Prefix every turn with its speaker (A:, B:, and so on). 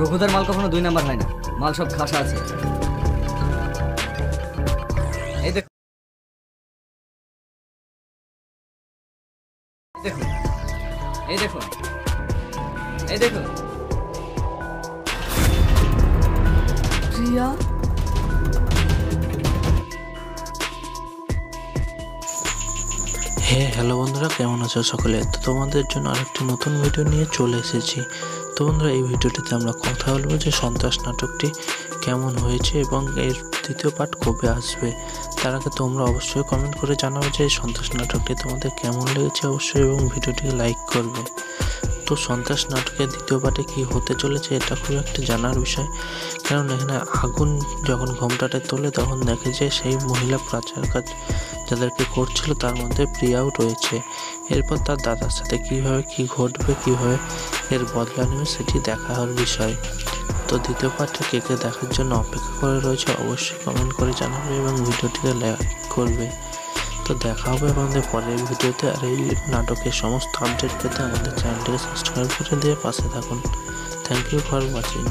A: রঘুদার মাল কখনো 2 নাম্বার হয় না, মাল সব খাসা আছে। এই দেখুন, দেখুন, এই দেখুন, এই দেখুন।
B: প্রিয়া,
C: হ্যালো বন্ধুরা, কেমন আছো সকলে? তো তোমাদের জন্য আরেকটি নতুন ভিডিও নিয়ে চলে এসেছি। তো বন্ধুরা, এই ভিডিওটিতে আমরা কথা বলবো যে সন্ত্রাস নাটকটি কেমন হয়েছে এবং এর দ্বিতীয় পার্ট কবে আসবে। তার আগে তোমরা অবশ্যই কমেন্ট করে জানাবে যে এই সন্ত্রাস নাটকটি তোমাদের কেমন লেগেছে অবশ্যই, এবং ভিডিওটিকে লাইক করবে। তো সন্ত্রাস নাটকের দ্বিতীয় পার্টে কী হতে চলেছে এটা খুব একটা জানার বিষয়, কারণ এখানে আগুন যখন ঘোমটাতে তোলে তখন দেখে যে সেই মহিলা পাচার কাজ যাদেরকে করছিল তার মধ্যে প্রিয়াও রয়েছে। এরপর তার দাদার সাথে কীভাবে কী ঘটবে, কীভাবে এর বদলা নেবে সেটি দেখার বিষয়। তো দ্বিতীয় পার্টটা কে কে দেখার জন্য অপেক্ষা করে রয়েছে অবশ্যই কমেন্ট করে জানাবে এবং ভিডিওটিকে লাইক করবে। তো দেখা হবে আমাদের পরের ভিডিওতে। আর এই নাটকের সমস্ত আপডেট পেতে আমাদের চ্যানেলটিকে সাবস্ক্রাইব করে দিয়ে পাশে থাকুন। Thank you for watching.